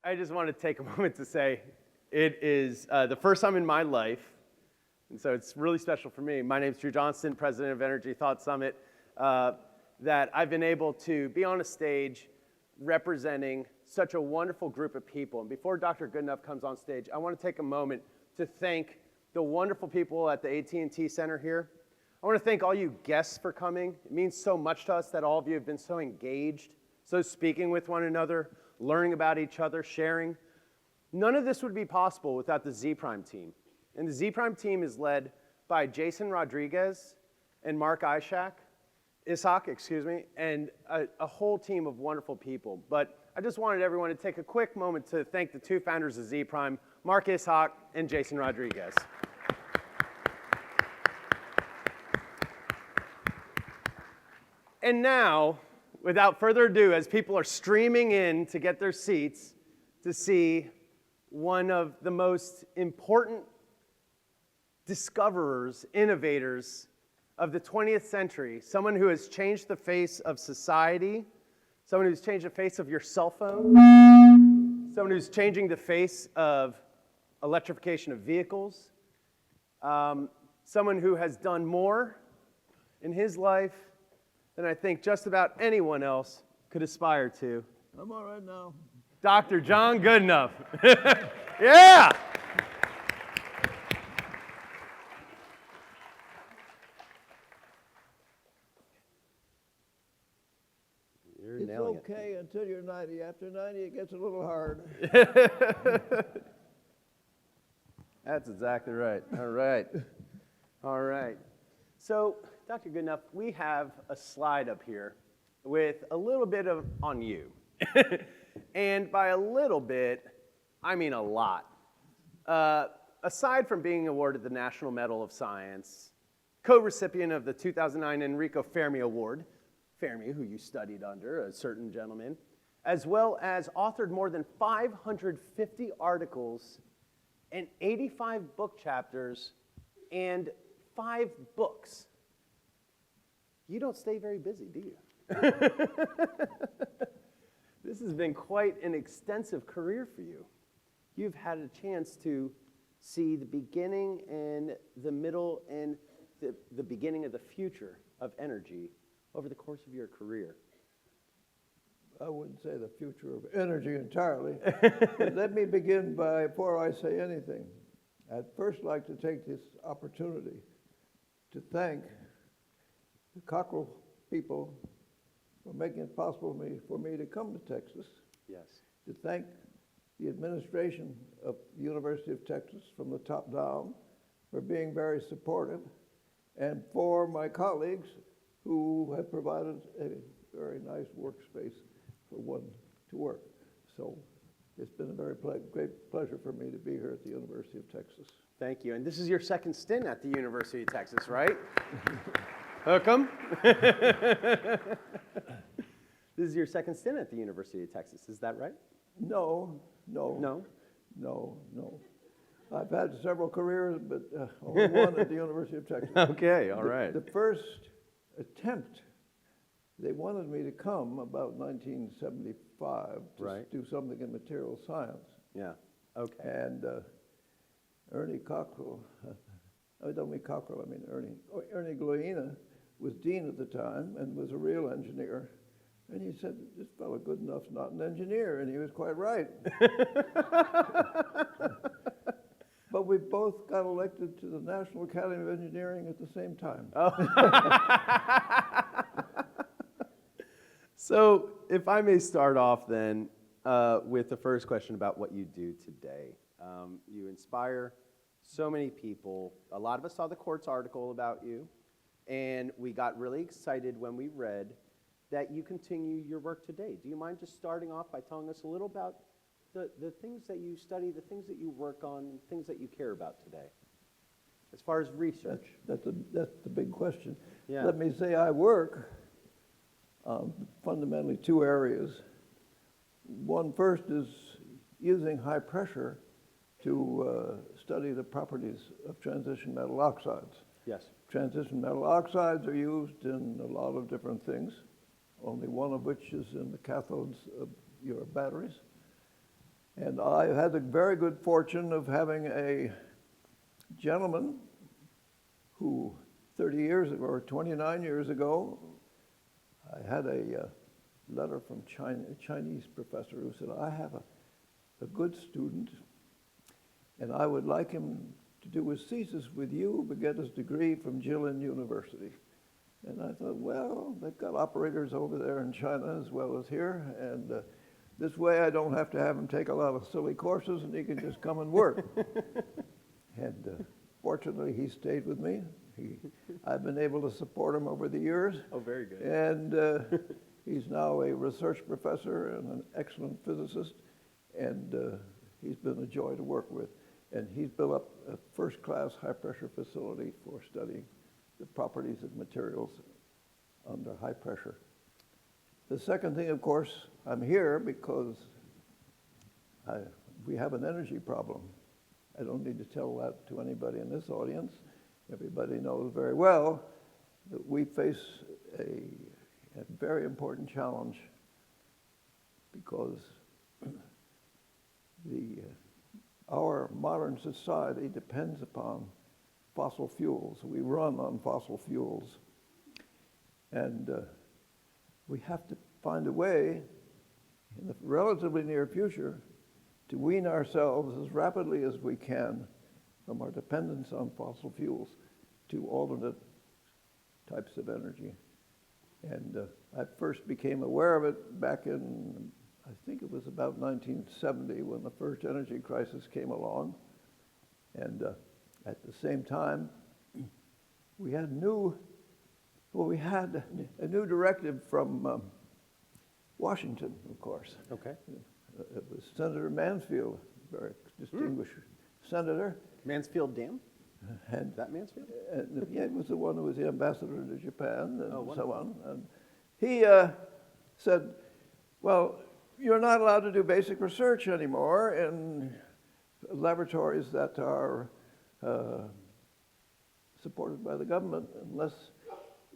I just want to take a moment to say it is the first time in my life, and so it's really special for me. My name is Andrew Johnston, President of Energy Thought Summit, that I've been able to be on a stage representing such a wonderful group of people. And before Dr. Goodenough comes on stage, I want to take a moment to thank the wonderful people at the AT&T Center here. I want to thank all you guests for coming. It means so much to us that all of you have been so engaged, so speaking with one another, learning about each other, sharing. None of this would be possible without the Zpryme team. And the Zpryme team is led by Jason Rodriguez and Mark Ishak, and a whole team of wonderful people. But I just wanted everyone to take a quick moment to thank the two founders of Zpryme, Mark Ishak and Jason Rodriguez. And now, without further ado, as people are streaming in to get their seats to see one of the most important discoverers, innovators of the 20th century, someone who has changed the face of society, someone who's changed the face of your cell phone, someone who's changing the face of electrification of vehicles, someone who has done more in his life than I think just about anyone else could aspire to. I'm all right now. Dr. John Goodenough. Yeah! You're It's nailing okay until you're 90. After 90, it gets a little hard. That's exactly right. All right. All right. So, Dr. Goodenough, we have a slide up here with a little bit of on you. And by a little bit, I mean a lot. Aside from being awarded the National Medal of Science, co-recipient of the 2009 Enrico Fermi Award, Fermi, who you studied under, a certain gentleman, as well as authored more than 550 articles and 85 book chapters and 5 books. You don't stay very busy, do you? This has been quite an extensive career for you. You've had a chance to see the beginning and the middle and the beginning of the future of energy over the course of your career. I wouldn't say the future of energy entirely. But let me begin by, before I say anything, I'd first like to take this opportunity to thank the Cockrell people for making it possible for me to come to Texas. Yes. To thank the administration of the University of Texas from the top down for being very supportive, and for my colleagues who have provided a very nice workspace for one to work. So it's been a very great pleasure for me to be here at the University of Texas. Thank you. And this is your second stint at the University of Texas, right? Hook 'em. This is your second stint at the University of Texas, is that right? No. I've had several careers, but only one at the University of Texas. Okay, all right. The first attempt, they wanted me to come about 1975 to do something in material science. Yeah, okay. And Ernie Cockrell, I don't mean Cockrell, I mean Ernie Gloina was dean at the time and was a real engineer. And he said, this fellow Goodenough's not an engineer, and he was quite right. But we both got elected to the National Academy of Engineering at the same time. Oh. So if I may start off then with the first question about what you do today. You inspire so many people. A lot of us saw the Quartz article about you, and we got really excited when we read that you continue your work today. Do you mind just starting off by telling us a little about the things that you study, the things that you work on, and things that you care about today, as far as research? That's the big question. Yeah. Let me say I work fundamentally 2 areas. One first is using high pressure to study the properties of transition metal oxides. Yes. Transition metal oxides are used in a lot of different things, only one of which is in the cathodes of your batteries. And I had the very good fortune of having a gentleman who 30 years ago, or 29 years ago, I had a letter from a Chinese professor who said, I have a good student, and I would like him to do his thesis with you, but get his degree from Jilin University. And I thought, well, they've got operators over there in China as well as here, and this way I don't have to have him take a lot of silly courses, and he can just come and work. And fortunately, he stayed with me. I've been able to support him over the years. Oh, very good. And he's now a research professor and an excellent physicist, and he's been a joy to work with. And he's built up a first-class high-pressure facility for studying the properties of materials under high pressure. The second thing, of course, I'm here because we have an energy problem. I don't need to tell that to anybody in this audience. Everybody knows very well that we face a very important challenge because our modern society depends upon fossil fuels. We run on fossil fuels. And we have to find a way in the relatively near future to wean ourselves as rapidly as we can from our dependence on fossil fuels to alternate types of energy. And I first became aware of it back in, I think it was about 1970 when the first energy crisis came along. And at the same time, we had a new directive from Washington, of course. Okay. It was Senator Mansfield, very distinguished senator. Mansfield Dam? And Is that Mansfield? yeah, he was the one who was the ambassador to Japan and Oh, so wonderful. on. And he said, well, you're not allowed to do basic research anymore in laboratories that are supported by the government unless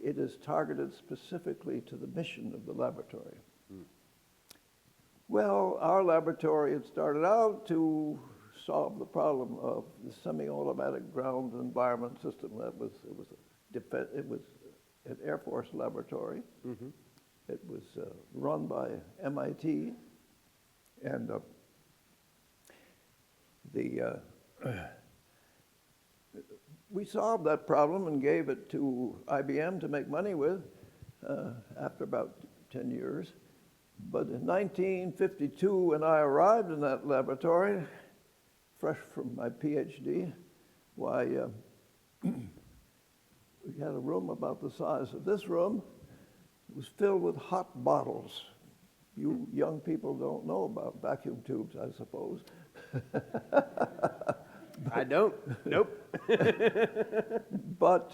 it is targeted specifically to the mission of the laboratory. Well, our laboratory had started out to solve the problem of the semi-automatic ground environment system. It was an Air Force laboratory. Mm-hmm. It was run by MIT, and we solved that problem and gave it to IBM to make money with after about 10 years. But in 1952, when I arrived in that laboratory, fresh from my PhD, why, we had a room about the size of this room. It was filled with hot bottles. You young people don't know about vacuum tubes, I suppose. I don't. Nope. But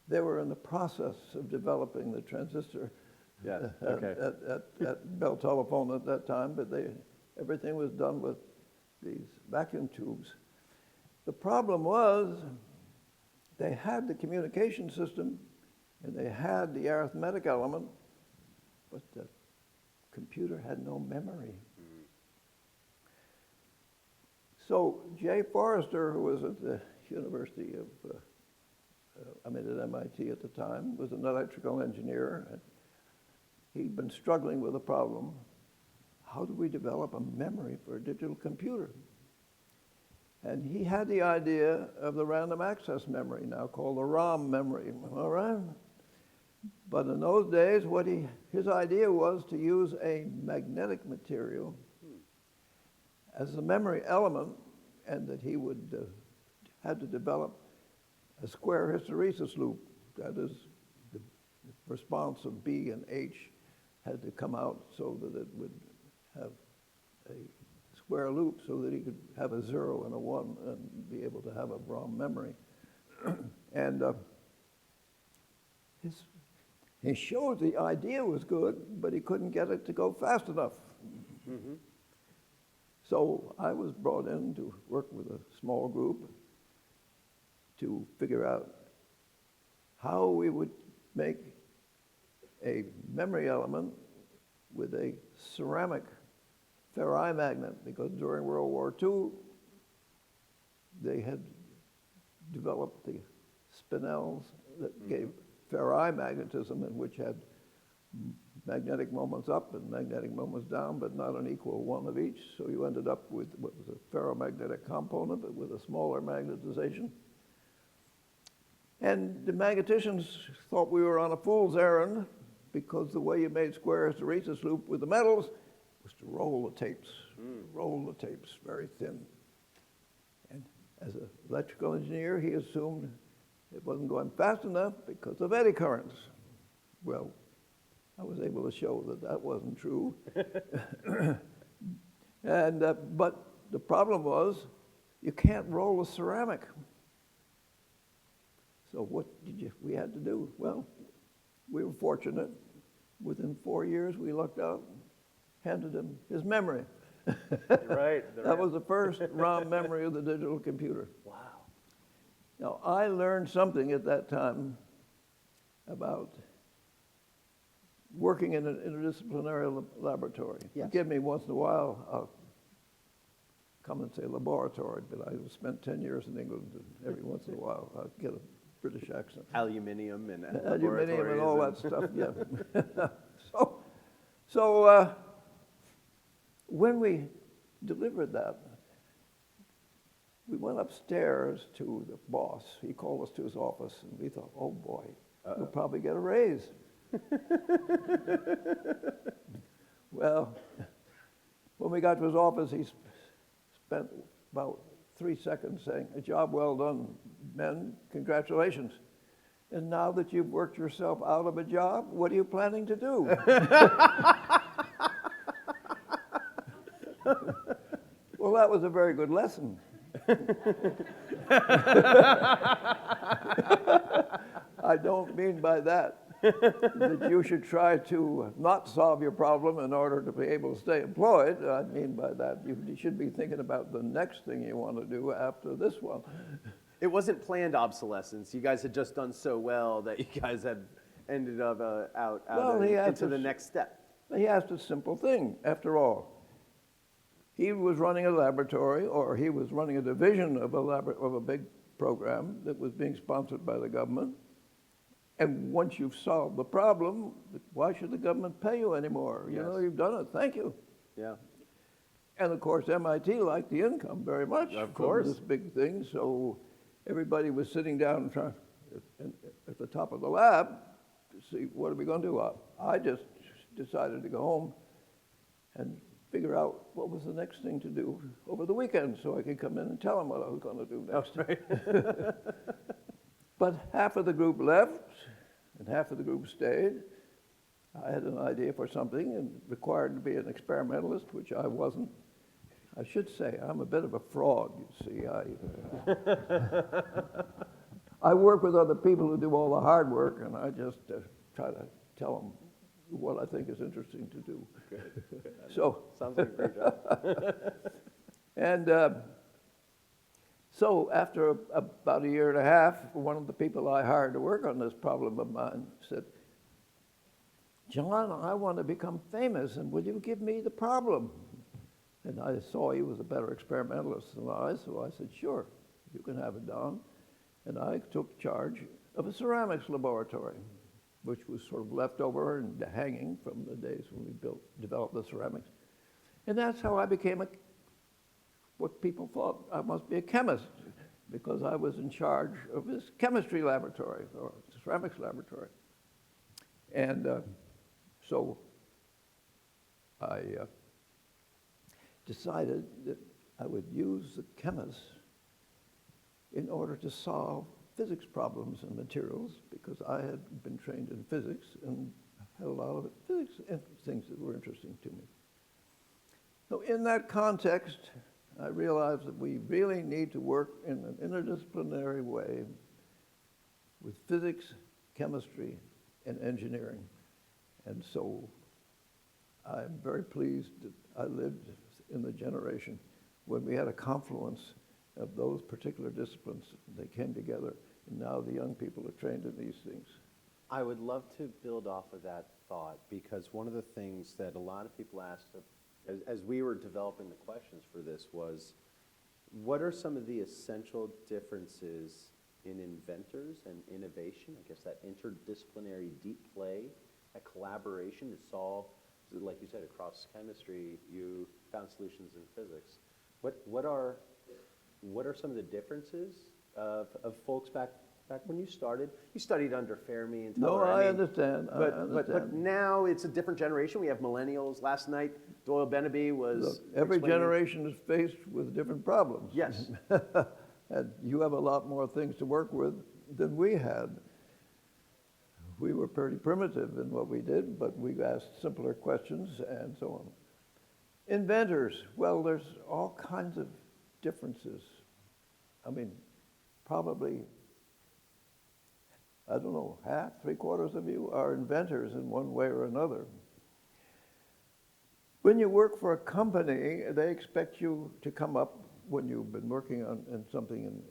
they were in the process of developing the transistor Yeah, okay. at Bell Telephone at that time, but everything was done with these vacuum tubes. The problem was they had the communication system and they had the arithmetic element, but the computer had no memory. So Jay Forrester, who was at the University of, at MIT at the time, was an electrical engineer. He'd been struggling with a problem. How do we develop a memory for a digital computer? And he had the idea of the random access memory, now called the ROM memory, all right? But in those days, his idea was to use a magnetic material as the memory element, and that he would had to develop a square hysteresis loop. That is, the response of B and H had to come out so that it would have a square loop so that he could have a 0 and a 1 and be able to have a ROM memory. And he showed the idea was good, but he couldn't get it to go fast enough. Mm-hmm. So I was brought in to work with a small group to figure out how we would make a memory element with a ceramic ferri magnet, because during World War II, they had developed the spinels that gave ferri magnetism, and which had magnetic moments up and magnetic moments down, but not an equal one of each. So you ended up with what was a ferromagnetic component, but with a smaller magnetization. And the magneticians thought we were on a fool's errand, because the way you made squares to rhesus loop with the metals was to roll the tapes very thin. And as an electrical engineer, he assumed it wasn't going fast enough because of eddy currents. Well, I was able to show that that wasn't true. And but the problem was, you can't roll a ceramic. So what we had to do? Well, we were fortunate. Within 4 years, we lucked out, handed him his memory. Right. That was the first ROM memory of the digital computer. Wow. Now, I learned something at that time about working in an interdisciplinary laboratory. Yes. Forgive me, once in a while, I'll come and say laboratory, but I spent 10 years in England, and every once in a while I'll get a British accent. Aluminium and Aluminium and all that laboratories stuff, yeah. So when we delivered that, we went upstairs to the boss. He called us to his office, and we thought, oh boy, we'll probably get a raise. Well, when we got to his office, he spent about 3 seconds saying, "A job well done, men, congratulations. And now that you've worked yourself out of a job, what are you planning to do?" Well, that was a very good lesson. I don't mean by that you should try to not solve your problem in order to be able to stay employed. I mean by that you should be thinking about the next thing you want to do after this one. It wasn't planned obsolescence. You guys had just done so well that you guys had ended up into the next step. He asked a simple thing, after all. He was running a laboratory, or he was running a division of a big program that was being sponsored by the government. And once you've solved the problem, why should the government pay you anymore? You know, you've done it, thank you. Yeah. And of course, MIT liked the income very much Of from course. this big thing, so everybody was sitting down at the top of the lab to see, what are we going to do? I just decided to go home and figure out what was the next thing to do over the weekend, so I could come in and tell them what I was going to do next. Oh, right. But half of the group left, and half of the group stayed. I had an idea for something, and required to be an experimentalist, which I wasn't. I should say, I'm a bit of a fraud, you see. I work with other people who do all the hard work, and I just try to tell them what I think is interesting to do. Good. So, Sounds like a great job. and so after about 1.5 years, one of the people I hired to work on this problem of mine said, "John, I want to become famous, and will you give me the problem?" And I saw he was a better experimentalist than I, so I said, "Sure, you can have it, Don." And I took charge of a ceramics laboratory, which was sort of left over and hanging from the days when we developed the ceramics. And that's how I became what people thought I must be a chemist, because I was in charge of this chemistry laboratory, or ceramics laboratory. And so I decided that I would use the chemists in order to solve physics problems and materials, because I had been trained in physics and had a lot of physics and things that were interesting to me. So in that context, I realized that we really need to work in an interdisciplinary way with physics, chemistry, and engineering. And so I'm very pleased that I lived in the generation when we had a confluence of those particular disciplines. They came together, and now the young people are trained in these things. I would love to build off of that thought, because one of the things that a lot of people ask as we were developing the questions for this was, what are some of the essential differences in inventors and innovation? I guess that interdisciplinary deep play, that collaboration to solve, like you said, across chemistry, you found solutions in physics. What are some of the differences of folks back when you started? You studied under Fermi and Terai. No, I understand. But now it's a different generation. We have millennials. Last night, Doyle Beneby was Look, every explaining- generation is faced with different problems. Yes. And you have a lot more things to work with than we had. We were pretty primitive in what we did, but we asked simpler questions and so on. Inventors, well, there's all kinds of differences. I mean, probably, I don't know, half, three-quarters of you are inventors in one way or another. When you work for a company, they expect you to come up when you've been working on something in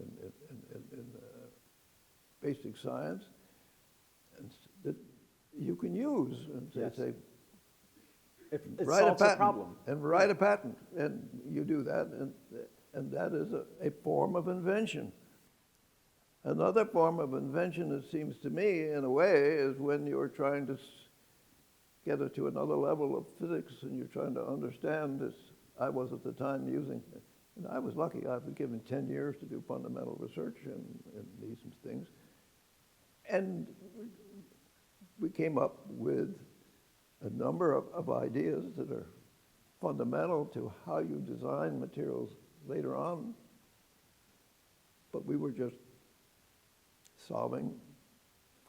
basic science and that you can use. And they Yes. say, It write a solves a patent, problem. and write a patent, and you do that, and that is a form of invention. Another form of invention, it seems to me, in a way, is when you're trying to get it to another level of physics, and you're trying to understand this. I was at the time using, and I was lucky. I was given 10 years to do fundamental research in these things, and we came up with a number of ideas that are fundamental to how you design materials later on, but we were just solving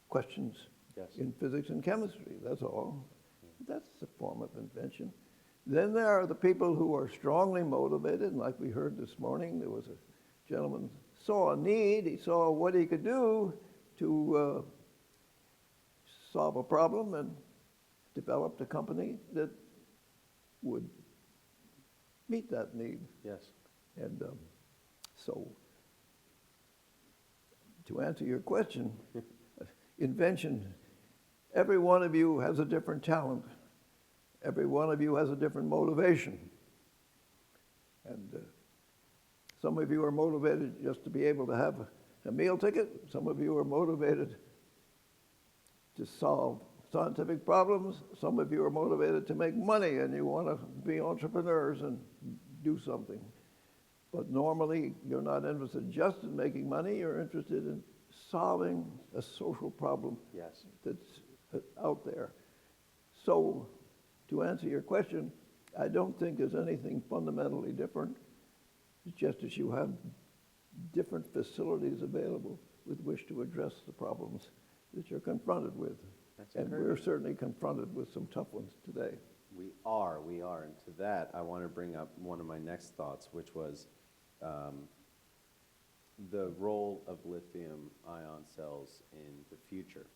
questions Yes. in physics and chemistry, that's all. That's a form of invention. Then there are the people who are strongly motivated, and like we heard this morning, there was a gentleman saw a need, he saw what he could do to solve a problem and developed a company that would meet that need. Yes. And so, to answer your question, invention, every one of you has a different talent. Every one of you has a different motivation. And some of you are motivated just to be able to have a meal ticket. Some of you are motivated to solve scientific problems. Some of you are motivated to make money and you want to be entrepreneurs and do something. But normally, you're not interested just in making money, you're interested in solving a social problem Yes. that's out there. So, to answer your question, I don't think there's anything fundamentally different. It's just that you have different facilities available with which to address the problems that you're confronted with. That's And we're encouraging. certainly confronted with some tough ones today. We are. And to that, I want to bring up one of my next thoughts, which was the role of lithium-ion cells in the future.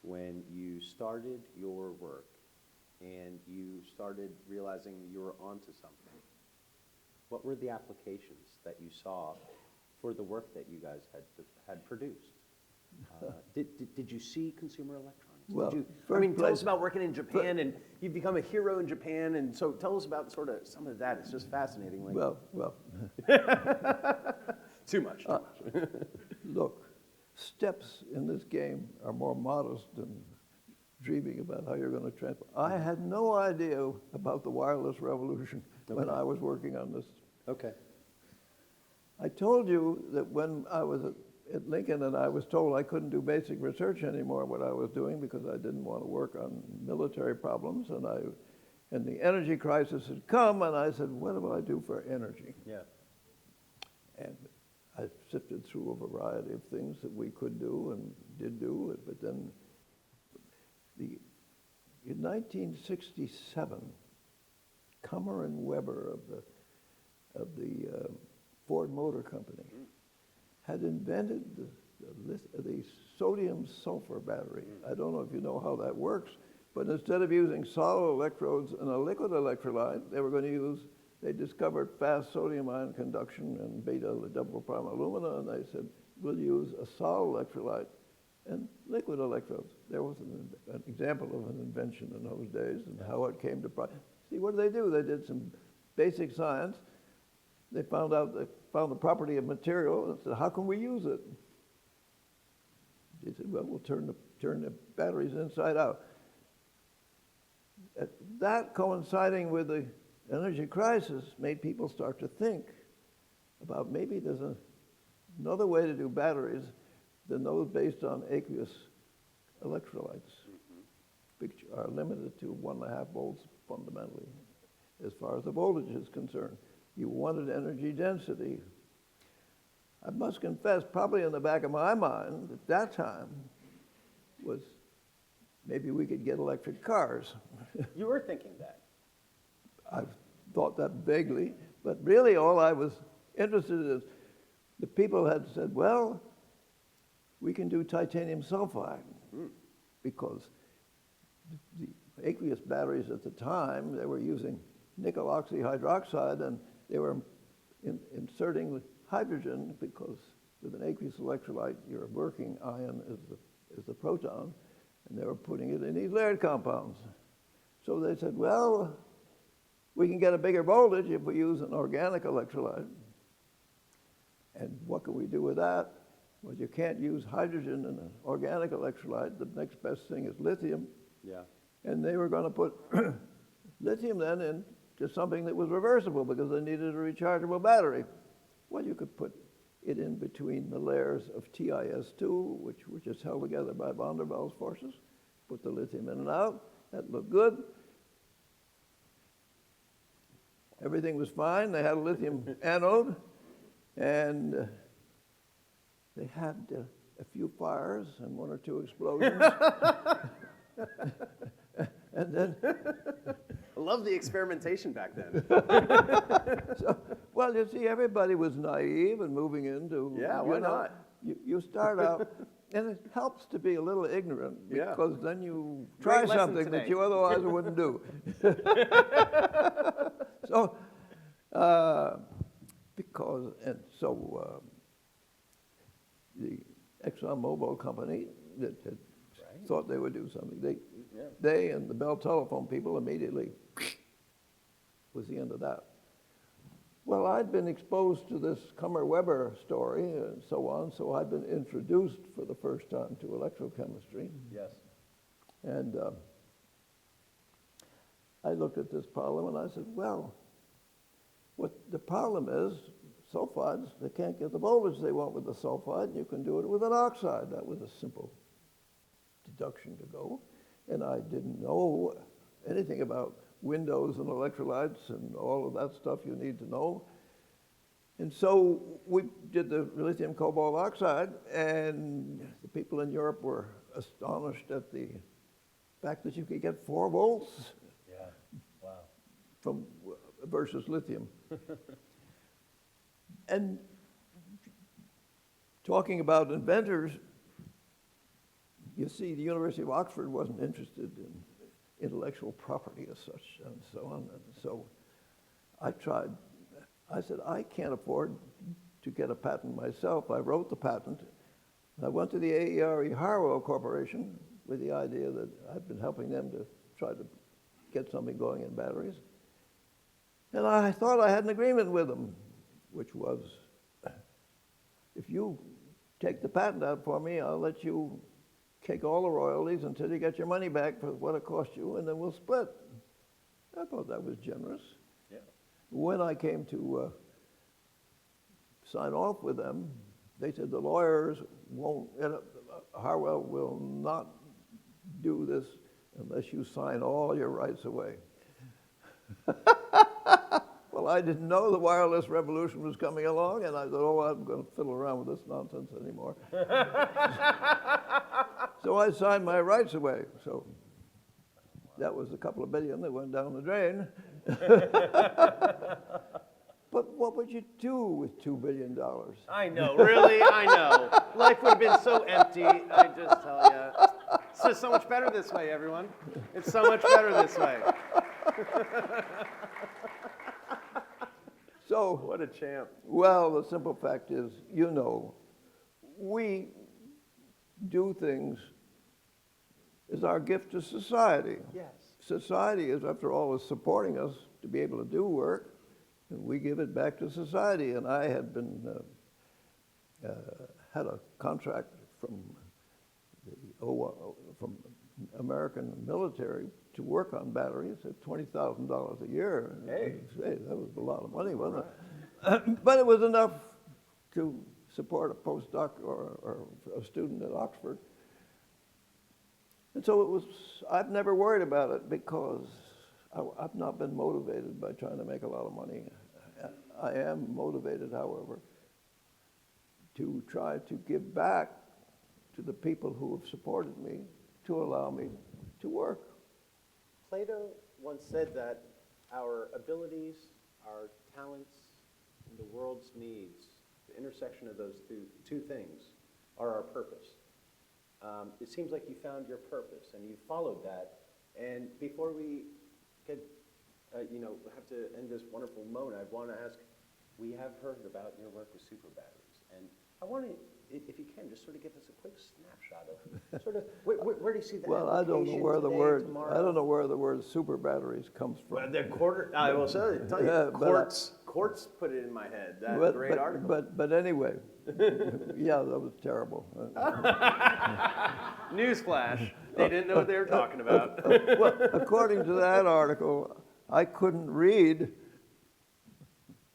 When you started your work and you started realizing you were onto something, what were the applications that you saw for the work that you guys had produced? Did you see consumer electronics? Well, Tell us about working in Japan, and you've become a hero in Japan, and so tell us about sort of some of that. It's just fascinating. Like, Well, too much. look, steps in this game are more modest than dreaming about how you're going to transfer. I had no idea about the wireless revolution when I was working on this. Okay. I told you that when I was at Lincoln and I was told I couldn't do basic research anymore, what I was doing, because I didn't want to work on military problems, and the energy crisis had come, and I said, what do I do for energy? Yeah. And I sifted through a variety of things that we could do and did do, but then in 1967, Kummer and Weber of the Ford Motor Company had invented the sodium sulfur battery. I don't know if you know how that works, but instead of using solid electrodes and a liquid electrolyte, they discovered fast sodium ion conduction and beta double prime alumina, and they said, we'll use a solid electrolyte and liquid electrodes. There was an example of an invention in those days and how it came to See, what did? They did some basic science. They found the property of material and said, how can we use it? They said, well, we'll turn the batteries inside out. That coinciding with the energy crisis made people start to think about maybe there's another way to do batteries than those based on aqueous electrolytes, which are limited to 1.5 volts fundamentally, as far as the voltage is concerned. You wanted energy density. I must confess, probably in the back of my mind at that time was maybe we could get electric cars. You were thinking that. I've thought that vaguely, but really all I was interested in is the people had said, well, we can do titanium sulfide because the aqueous batteries at the time, they were using nickel oxyhydroxide and they were inserting hydrogen because with an aqueous electrolyte, your working ion is the proton, and they were putting it in these layered compounds. So they said, well, we can get a bigger voltage if we use an organic electrolyte. And what can we do with that? Well, you can't use hydrogen in an organic electrolyte. The next best thing is lithium. Yeah. And they were going to put lithium then into something that was reversible because they needed a rechargeable battery. Well, you could put it in between the layers of TiS2, which were just held together by van der Waals forces, put the lithium in and out. That looked good. Everything was fine. They had a lithium anode, and they had a few fires and 1 or 2 explosions. And then I love the experimentation back then. so, well, you see, everybody was naive and moving into... Yeah, why not? You start out, and it helps to be a little ignorant Yeah. because then you try Great lesson something today. that you otherwise wouldn't do. So, the ExxonMobil company that had thought they would do something, they and the Bell Telephone people immediately was the end of that. Well, I'd been exposed to this Kummer-Weber story and so on, so I'd been introduced for the first time to electrochemistry. Yes. And I looked at this problem and I said, well, what the problem is, sulfides, they can't get the voltage they want with the sulfide, you can do it with an oxide. That was a simple deduction to go. And I didn't know anything about windows and electrolytes and all of that stuff you need to know. And so we did the lithium cobalt oxide, and the people in Europe were astonished at the fact that you could get 4 volts from versus lithium. And talking about inventors, you see, the University of Oxford wasn't interested in intellectual property as such and so on. And so I tried. I said, I can't afford to get a patent myself. I wrote the patent. And I went to the EERE Harwell Corporation with the idea that I'd been helping them to try to get something going in batteries. And I thought I had an agreement with them, which was, if you take the patent out for me, I'll let you take all the royalties until you get your money back for what it cost you, and then we'll split. I thought that was generous. Yeah. When I came to sign off with them, they said the lawyers won't, Harwell will not do this unless you sign all your rights away. Well, I didn't know the wireless revolution was coming along, and I thought, oh, I'm going to fiddle around with this nonsense anymore. So I signed my rights away. So that was a couple of billion that went down the drain. But what would you do with $2 billion? I know, really, I know. Life would have been so empty, I just tell you. It's just so much better this way, everyone. It's so much better this way. So, What a champ. well, the simple fact is, you know, we do things as our gift to society. Yes. society is, after all, is supporting us to be able to do work, and we give it back to society. And I had been had a contract from from American military to work on batteries at $20,000 a year. Hey. That was a lot of money, wasn't it? But it was enough to support a postdoc or a student at Oxford. And so it was, I've never worried about it because I've not been motivated by trying to make a lot of money. I am motivated, however, to try to give back to the people who have supported me to allow me to work. Plato once said that our abilities, our talents, and the world's needs, the intersection of those two things, are our purpose. It seems like you found your purpose and you followed that. And before we get, have to end this wonderful moment, I want to ask, we have heard about your work with super batteries, and I want to, if you can, just sort of give us a quick snapshot of sort of where do you see that? Well, I don't know where the word super batteries comes from. Well, the quarter. I will tell you, Yeah, Quartz put it in my head. That great article. But anyway, yeah, that was terrible. Newsflash: they didn't know what they were talking about. Well, according to that article, I couldn't read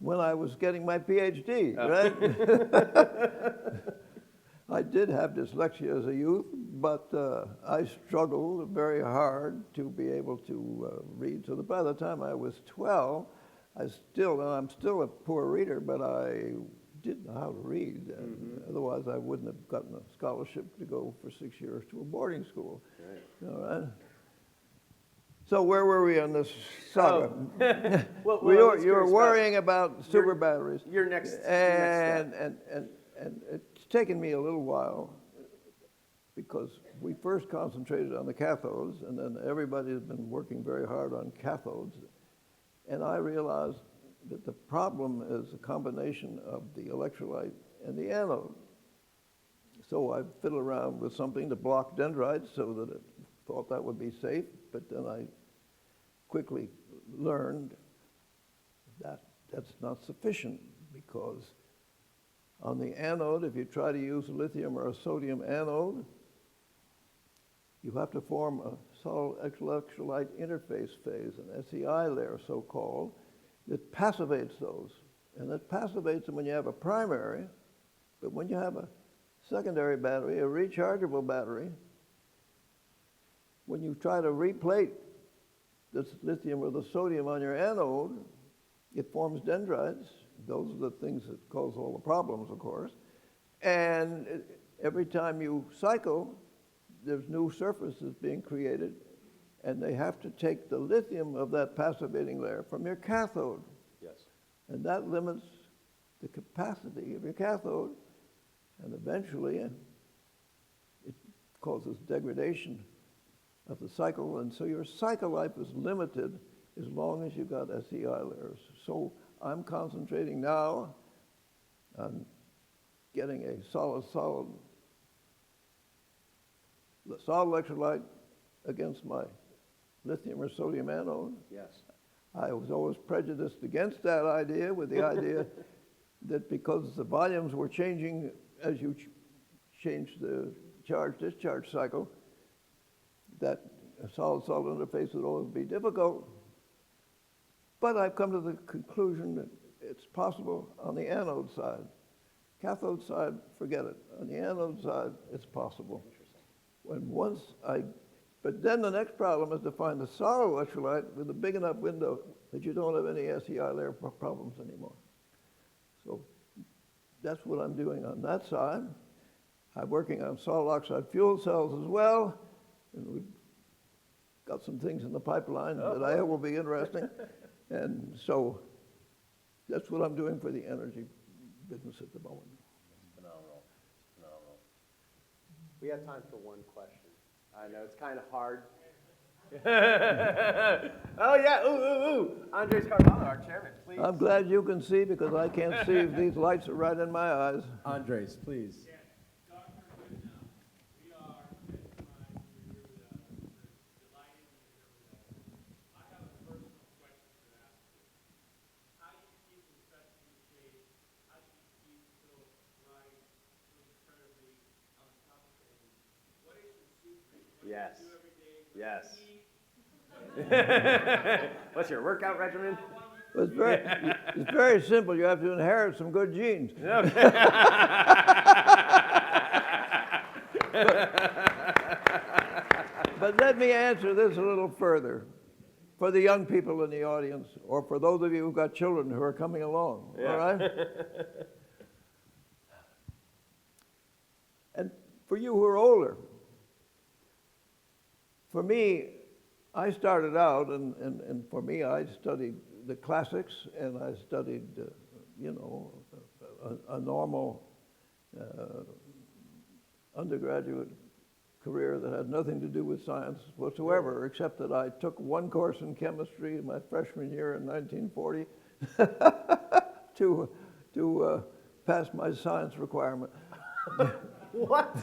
when I was getting my PhD, right? I did have dyslexia as a youth, but I struggled very hard to be able to read. So that by the time I was 12, I'm still a poor reader, but I didn't know how to read. And otherwise, I wouldn't have gotten a scholarship to go for 6 years to a boarding school. Right. All right. So where were we on this saga? Well, you were worrying about super batteries. Your next and it's taken me a little while because we first concentrated on the cathodes, and then everybody has been working very hard on cathodes. And I realized that the problem is a combination of the electrolyte and the anode. So I fiddled around with something to block dendrites so that it thought that would be safe, but then I quickly learned that that's not sufficient, because on the anode, if you try to use a lithium or a sodium anode, you have to form a solid electrolyte interface phase, an SEI layer so-called, that passivates those. And it passivates them when you have a primary, but when you have a secondary battery, a rechargeable battery, when you try to replate this lithium or the sodium on your anode, it forms dendrites. Those are the things that cause all the problems, of course. And every time you cycle, there's new surfaces being created, and they have to take the lithium of that passivating layer from your cathode. Yes. And that limits the capacity of your cathode, and eventually it causes degradation of the cycle, and so your cycle life is limited as long as you've got SEI layers. So I'm concentrating now on getting a solid electrolyte against my lithium or sodium anode. Yes. I was always prejudiced against that idea, with the idea that because the volumes were changing as you change the charge-discharge cycle, that a solid-solid interface would always be difficult. But I've come to the conclusion that it's possible on the anode side. Cathode side, forget it. On the anode side, it's possible. But then the next problem is to find a solid electrolyte with a big enough window that you don't have any SEI layer problems anymore. So that's what I'm doing on that side. I'm working on solid oxide fuel cells as well, and we've got some things in the pipeline that I hope will be interesting. And so that's what I'm doing for the energy business at the moment. It's phenomenal. It's phenomenal. We have time for one question. I know it's kind of hard. Oh, yeah. Ooh. Andres Carvalho, our chairman, please. I'm glad you can see, because I can't see if these lights are right in my eyes. Andres, please. Yeah, Dr. Goodenough, we are, as you mind, we're delighted and Yes. Yes. What's your workout regimen? It's very simple. You have to inherit some good genes. Okay. But let me answer this a little further for the young people in the audience, or for those of you who've got children who are coming along, Yeah. all right? And for you who are older, for me, I started out, and for me, I studied the classics, and I studied, a normal undergraduate career that had nothing to do with science whatsoever, except that I took one course in chemistry in my freshman year in 1940 to pass my science requirement. What?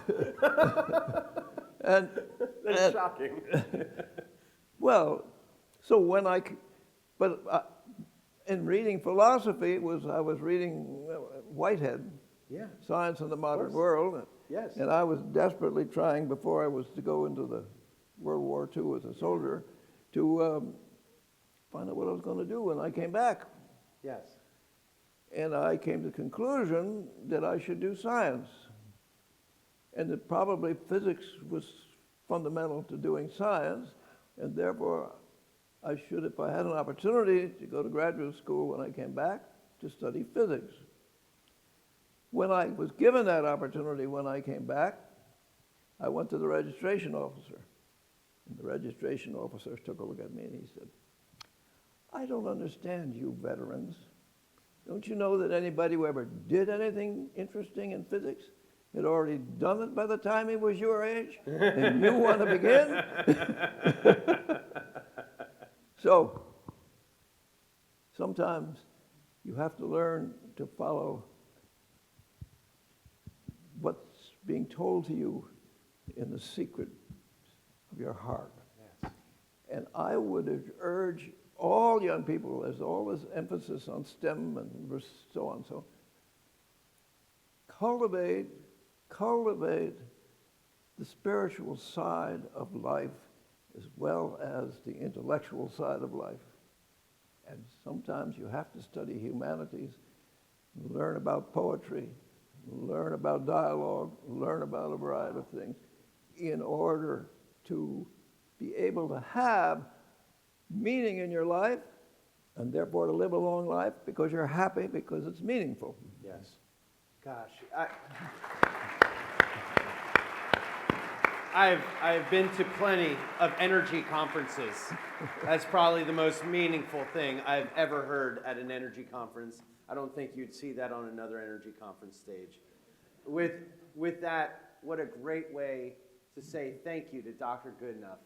That's shocking. Well, so when in reading philosophy, I was reading Whitehead, Yeah. Science in the Modern World. Yes. And I was desperately trying, before I was to go into the World War II as a soldier, to find out what I was going to do when I came back. Yes. And I came to the conclusion that I should do science, and that probably physics was fundamental to doing science, and therefore I should, if I had an opportunity to go to graduate school when I came back, to study physics. When I was given that opportunity when I came back, I went to the registration officer. And the registration officer took a look at me and he said, "I don't understand you veterans. Don't you know that anybody who ever did anything interesting in physics had already done it by the time he was your age? And you want to begin?" So, sometimes you have to learn to follow what's being told to you in the secret of your heart. Yes. And I would urge all young people, there's all this emphasis on STEM and so on, so cultivate the spiritual side of life as well as the intellectual side of life. And sometimes you have to study humanities, learn about poetry, learn about dialogue, learn about a variety of things in order to be able to have meaning in your life and therefore to live a long life because you're happy, because it's meaningful. Yes. Gosh, I've been to plenty of energy conferences. That's probably the most meaningful thing I've ever heard at an energy conference. I don't think you'd see that on another energy conference stage. With that, what a great way to say thank you to Dr. Goodenough.